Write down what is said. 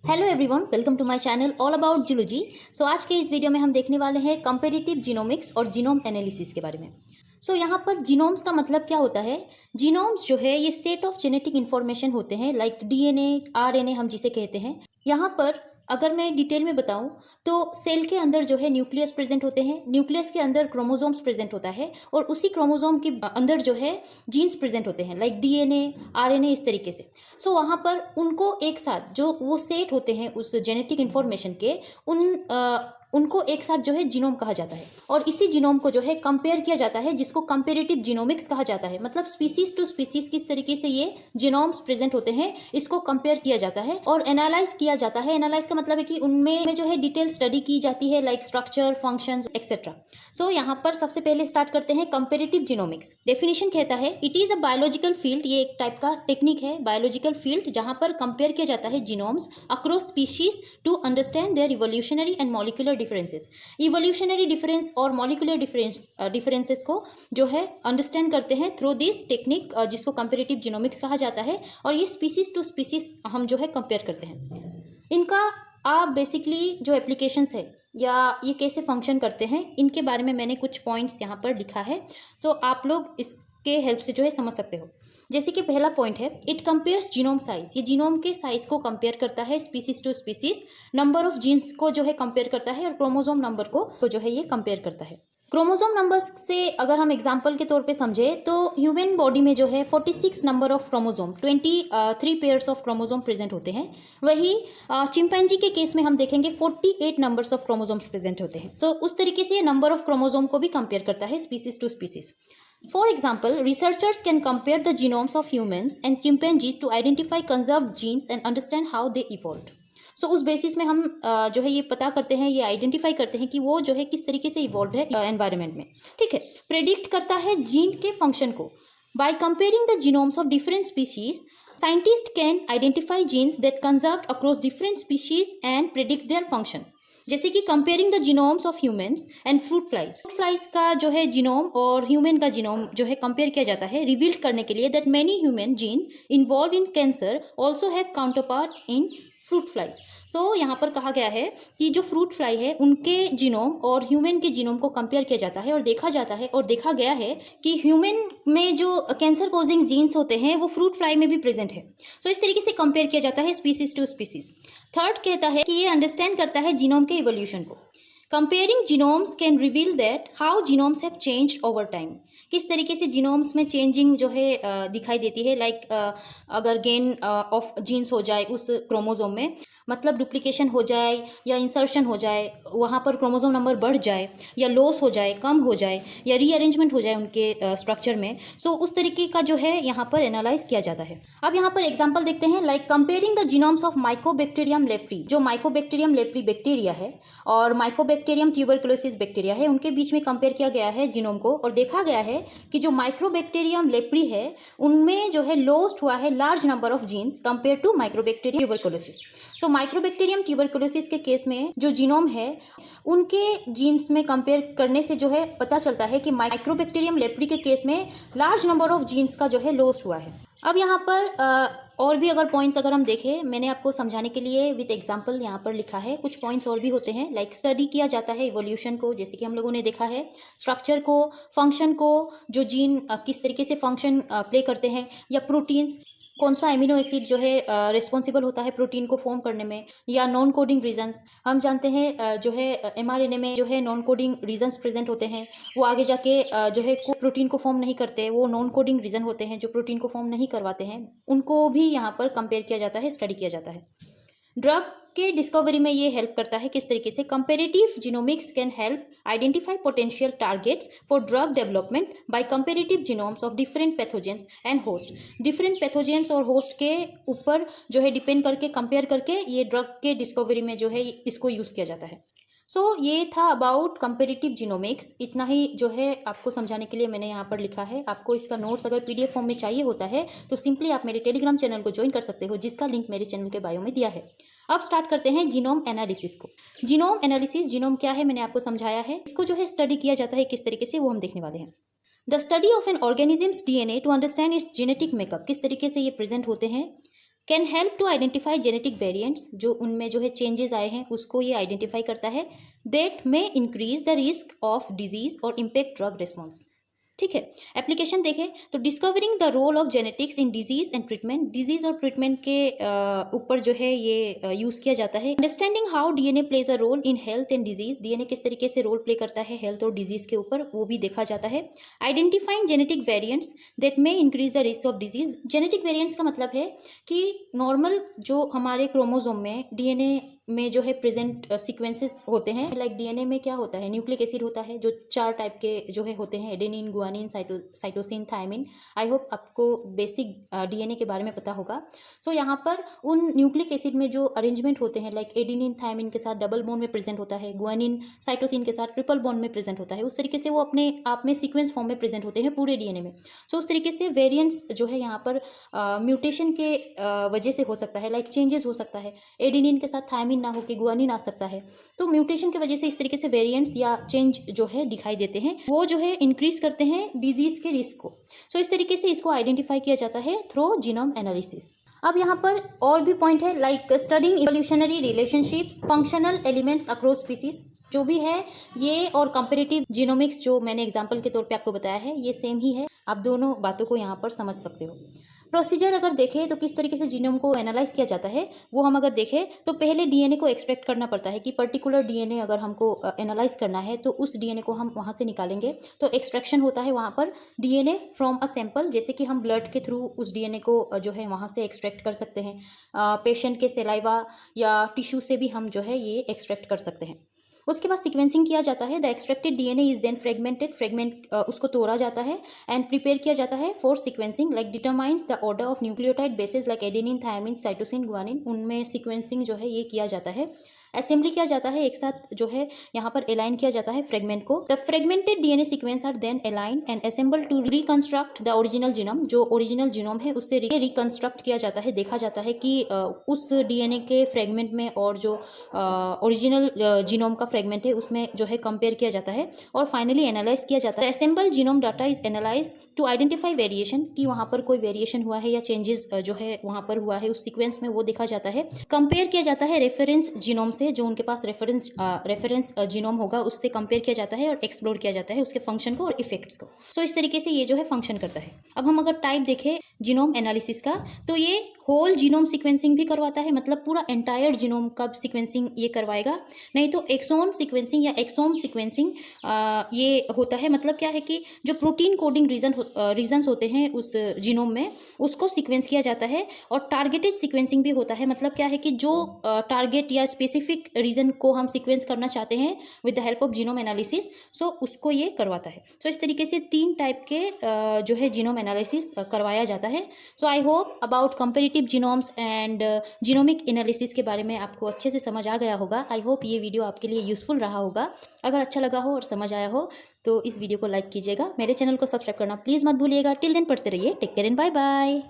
Hello everyone, welcome to my channel all about zoology. So आज के इस video में हम देखने वाले हैं कंपैरेटिव जीनोमिक्स और जीनोम एनालिसिस के बारे में। यहाँ पर जीनोम्स का मतलब क्या होता है। जीनोम्स जो है ये सेट ऑफ जेनेटिक इन्फॉर्मेशन होते हैं, लाइक डीएनए, आरएनए हम जिसे कहते हैं। यहाँ पर अगर मैं डिटेल में बताऊं तो सेल के अंदर जो है न्यूक्लियस प्रेजेंट होते हैं, न्यूक्लियस के अंदर क्रोमोसोम्स प्रेजेंट होता है और उसी क्रोमोसोम के अंदर जो है जीन्स प्रेजेंट होते हैं, लाइक डीएनए, आरएनए, इस तरीके से। वहाँ पर उनको एक साथ जो वो सेट होते हैं उस जेनेटिक इन्फॉर्मेशन के, उनको एक साथ जो है जीनोम कहा जाता है और इसी जीनोम को जो है कंपेयर किया जाता है, जिसको कंपेरेटिव जीनोमिक्स कहा जाता है। मतलब स्पीसीज टू स्पीसीज किस तरीके से ये जीनोम्स प्रेजेंट होते हैं, इसको कंपेयर किया जाता है और एनालाइज किया जाता है। एनालाइज का मतलब है कि उनमें जो है डिटेल स्टडी की जाती है, लाइक स्ट्रक्चर, फंक्शंस, एक्सेट्रा। यहाँ पर सबसे पहले स्टार्ट करते हैं कंपेरेटिव जीनोमिक्स। डेफिनेशन कहता है it is a biological field, ये एक टाइप का टेक्निक है, बायोलॉजिकल फील्ड, जहां पर कंपेयर किया जाता है genomes across species to understand their evolutionary and molecular differences. Evolutionary difference और मॉलिक्यूलर डिफरेंसेस को जो है अंडरस्टैंड करते हैं थ्रू दिस टेक्निक, जिसको कंपेरेटिव जीनोमिक्स कहा जाता है। और ये स्पीसीज टू स्पीसीज हम जो है कंपेयर करते हैं। इनका आप बेसिकली जो एप्लीकेशंस है या ये कैसे फंक्शन करते हैं, इनके बारे में मैंने कुछ पॉइंट्स यहाँ पर लिखा है। आप लोग इसके हेल्प से जो है समझ सकते हो। जैसे कि पहला पॉइंट है, इट कंपेयर्स जीनोम साइज। ये जीनोम के साइज को कंपेयर करता है species to species. Number of genes को जो है कंपेयर करता है और क्रोमोसोम नंबर को जो है ये कंपेयर करता है। क्रोमोसोम नंबर्स से अगर हम एग्जांपल के तौर पे समझे तो ह्यूमन बॉडी में जो है 46 number of chromosome, 23 pairs of chromosome present होते हैं। वही चिंपैंजी के केस में हम देखेंगे 48 नंबर्स ऑफ क्रोमोसोम्स प्रेजेंट होते हैं। उस तरीके से नंबर ऑफ क्रोमोसोम को भी कंपेयर करता है species to species. For example, researchers can compare the genomes of humans and chimpanzees to identify conserved genes and understand how they evolved. उस बेसिस में हम जो है ये पता करते हैं, ये आइडेंटिफाई करते हैं कि वो जो है किस तरीके से इवॉल्व है एनवायरनमेंट में। ठीक है, प्रेडिक्ट करता है जीन के फंक्शन को। By comparing the genomes of different species, scientist can identify genes that conserved across different species and predict their function. जैसे कि comparing the genomes of humans and fruit flies का जो है genome और human का genome जो है compare किया जाता है, रिवील करने के लिए that many human gene involve in cancer also have counterparts in fruit flies. यहाँ पर कहा गया है कि जो फ्रूट फ्लाई है उनके जीनोम और ह्यूमन के जीनोम को कंपेयर किया जाता है और देखा गया है कि ह्यूमन में जो कैंसर कॉजिंग जीन्स होते हैं वो फ्रूट फ्लाई में भी प्रेजेंट है। इस तरीके से कंपेयर किया जाता है स्पीसीज टू स्पीसीज। थर्ड कहता है कि ये अंडरस्टैंड करता है जीनोम के इवोल्यूशन को। Comparing genomes can reveal that how genomes have changed over time. किस तरीके से जीनोम्स में चेंजिंग जो है दिखाई देती है, लाइक अगर गेन ऑफ जीन्स हो जाए उस क्रोमोसोम में, मतलब डुप्लीकेशन हो जाए या इंसर्शन हो जाए, वहाँ पर क्रोमोसोम नंबर बढ़ जाए या लॉस हो जाए, कम हो जाए या रीअरेंजमेंट हो जाए उनके स्ट्रक्चर में। उस तरीके का जो है यहाँ पर एनालाइज किया जाता है। अब यहाँ पर एग्जाम्पल देखते हैं, like comparing the genomes of Mycobacterium leprae. जो माइकोबैक्टीरियम लेप्री बैक्टीरिया है और माइकोबैक्टीरियम ट्यूबरकुलोसिस बैक्टीरिया है, उनके बीच में कंपेयर किया गया है जीनोम को और देखा गया है कि जो माइक्रोबैक्टीरियम लेप्री है उनमें जो है लॉस्ट हुआ है large number of genes compare to mycobacterium tuberculosis. Mycobacterium tuberculosis के केस में जो जीनोम है उनके जीन्स में कंपेयर करने से जो है पता चलता है कि माइक्रोबैक्टीरियम लेप्री के केस में लार्ज नंबर ऑफ जीन्स का जो है लॉस हुआ है। अब यहाँ पर और भी अगर पॉइंट्स अगर हम देखें, मैंने आपको समझाने के लिए विद एग्जांपल यहाँ पर लिखा है। कुछ पॉइंट्स और भी होते हैं, लाइक स्टडी किया जाता है इवोल्यूशन को, जैसे कि हम लोगों ने देखा है, स्ट्रक्चर को, फंक्शन को, जो जीन किस तरीके से फंक्शन प्ले करते हैं, या प्रोटीन्स, कौन सा एमिनो एसिड जो है रिस्पॉन्सिबल होता है प्रोटीन को फॉर्म करने में, या नॉन कोडिंग रीजन्स। हम जानते हैं जो है एमआरएनए में जो है नॉन कोडिंग रीजन्स प्रेजेंट होते हैं, वो आगे जाके जो है प्रोटीन को फॉर्म नहीं करते, वो नॉन कोडिंग रीजन होते हैं जो प्रोटीन को फॉर्म नहीं करवाते हैं, उनको भी यहाँ पर कंपेयर किया जाता है, स्टडी किया जाता है। ड्रग के डिस्कवरी में ये हेल्प करता है। किस तरीके से? Comparative genomics can help identify potential targets for drug development bye comparative genomes of different pathogens and host. Different pathogens और होस्ट के ऊपर जो है डिपेंड करके, कंपेयर करके ये ड्रग के डिस्कवरी में जो है इसको यूज़ किया जाता है। ये था अबाउट कंपेरेटिव जीनोमिक्स। इतना ही जो है आपको समझाने के लिए मैंने यहाँ पर लिखा है। आपको इसका नोट्स अगर पीडीएफ फॉर्म में चाहिए होता है तो सिंपली आप मेरे टेलीग्राम चैनल को ज्वाइन कर सकते हो, जिसका लिंक मेरे चैनल के बायो में दिया है। अब स्टार्ट करते हैं जीनोम एनालिसिस को। जीनोम एनालिसिस, जीनोम क्या है मैंने आपको समझाया है। इसको जो है स्टडी किया जाता है किस तरीके से, वो हम देखने वाले हैं। The study of an organism's DNA to understand its genetic makeup. किस तरीके से ये प्रेजेंट होते हैं, can help to identify genetic variants, जो उनमें जो है चेंजेस आए हैं उसको ये आइडेंटिफाई करता है, that may increase the risk of disease और इम्पैक्ट ड्रग रिस्पॉन्स। ठीक है, एप्लीकेशन देखें तो discovering the role of genetics in disease and treatment, disease और ट्रीटमेंट के ऊपर जो है ये यूज़ किया जाता है। Understanding how DNA plays a role in health and disease, DNA किस तरीके से रोल प्ले करता है हेल्थ और डिजीज के ऊपर, वो भी देखा जाता है। Identifying genetic variants that may increase the risk of disease, genetic variants का मतलब है कि नॉर्मल जो हमारे क्रोमोसोम में डीएनए में जो है प्रेजेंट सीक्वेंसेस होते हैं, लाइक डीएनए में क्या होता है, न्यूक्लिक एसिड होता है जो 4 टाइप के जो है होते हैं, adenine, guanine, cytosine, thymine. I hope आपको बेसिक डीएनए के बारे में पता होगा। सो यहाँ पर उन न्यूक्लिक एसिड में जो अरेंजमेंट होते हैं, लाइक एडेनिन थायमिन के साथ डबल बॉन्ड में प्रेजेंट होता है, गुआनिन साइटोसिन के साथ ट्रिपल बॉन्ड में प्रेजेंट होता है, उस तरीके से वो अपने आप में सीक्वेंस फॉर्म में प्रेजेंट होते हैं पूरे डीएनए में। सो उस तरीके से वेरिएंट्स जो है यहाँ पर म्यूटेशन के वजह से हो सकता है, लाइक चेंजेस हो सकता है, एडेनिन के साथ थायमिन ना हो के गुआनिन आ सकता है, तो म्यूटेशन की वजह से इस तरीके से वेरिएंट्स या चेंज जो है दिखाई देते हैं, वो जो है इंक्रीज करते हैं डिजीज के रिस्क को। सो इस तरीके से इसको आइडेंटिफाई किया जाता है थ्रू जीनोम एनालिसिस। अब यहाँ पर और भी पॉइंट है, like studying evolutionary relationships, functional elements across species, जो भी है ये और कंपेरेटिव जीनोमिक्स जो मैंने एग्जांपल के तौर पे आपको बताया है ये सेम ही है, आप दोनों बातों को यहाँ पर समझ सकते हो। प्रोसीजर अगर देखें तो किस तरीके से जीनोम को एनालाइज किया जाता है वो हम अगर देखें तो पहले डीएनए को एक्सट्रैक्ट करना पड़ता है कि पर्टिकुलर डीएनए अगर हमको एनालाइज करना है तो उस डीएनए को हम वहाँ से निकालेंगे, तो एक्सट्रैक्शन होता है वहाँ पर डीएनए फ्रॉम अ सैंपल, जैसे कि हम ब्लड के थ्रू उस डीएनए को जो है वहाँ से एक्सट्रैक्ट कर सकते हैं, पेशेंट के सलाइवा या टिश्यू से भी हम जो है ये एक्सट्रैक्ट कर सकते हैं। उसके बाद सीक्वेंसिंग किया जाता है, the extracted DNA is then fragmented, fragment उसको तोड़ा जाता है एंड प्रिपेयर किया जाता है for sequencing, like determines the order of nucleotide bases like adenine, thymine, cytosine, guanine, उनमें सीक्वेंसिंग जो है ये किया जाता है। असेंबली किया जाता है, एक साथ जो है यहाँ पर अलाइन किया जाता है फ्रेगमेंट को। The fragmented DNA sequence are then align and assemble to reconstruct the original genome, जो ओरिजिनल जीनोम है उससे रिकंस्ट्रक्ट किया जाता है, देखा जाता है कि उस डीएनए के फ्रेगमेंट में और जो ओरिजिनल जीनोम का फ्रेगमेंट है उसमें जो है कंपेयर किया जाता है और फाइनली एनालाइज किया जाता है। Assemble genome data is analyse to identify variation, कि वहाँ पर कोई वेरिएशन हुआ है या चेंजेस जो है वहाँ पर हुआ है उस सीक्वेंस में, वो देखा जाता है। कंपेयर किया जाता है रेफरेंस जीनोम से, जो उनके पास रेफरेंस जीनोम होगा उससे कंपेयर किया जाता है और एक्सप्लोर किया जाता है उसके फंक्शन को और इफेक्ट्स को। सो इस तरीके से ये जो है फंक्शन करता है। अब हम अगर टाइप देखें जीनोम एनालिसिस का, तो ये होल जीनोम सीक्वेंसिंग भी करवाता है, मतलब पूरा एंटायर जीनोम का सीक्वेंसिंग ये करवाएगा। नहीं तो एक्सोन सीक्वेंसिंग या एक्सोम सीक्वेंसिंग ये होता है, मतलब क्या है कि जो प्रोटीन कोडिंग रीजन्स होते हैं उस जीनोम में उसको सीक्वेंस किया जाता है। और टारगेटेड सीक्वेंसिंग भी होता है, मतलब क्या है कि जो टारगेट या स्पेसिफिक रीजन को हम सीक्वेंस करना चाहते हैं with the help of genome analysis, so उसको ये करवाता है। सो इस तरीके से 3 टाइप के जो है जीनोम एनालिसिस करवाया जाता है। So I hope about comparative genomes and genomic analysis के बारे में आपको अच्छे से समझ आ गया होगा। आई होप ये वीडियो आपके लिए यूजफुल रहा होगा। अगर अच्छा लगा हो और समझ आया हो तो इस वीडियो को लाइक कीजिएगा, मेरे चैनल को सब्सक्राइब करना प्लीज़ मत भूलिएगा। टिल देन पढ़ते रहिए, take care and bye bye.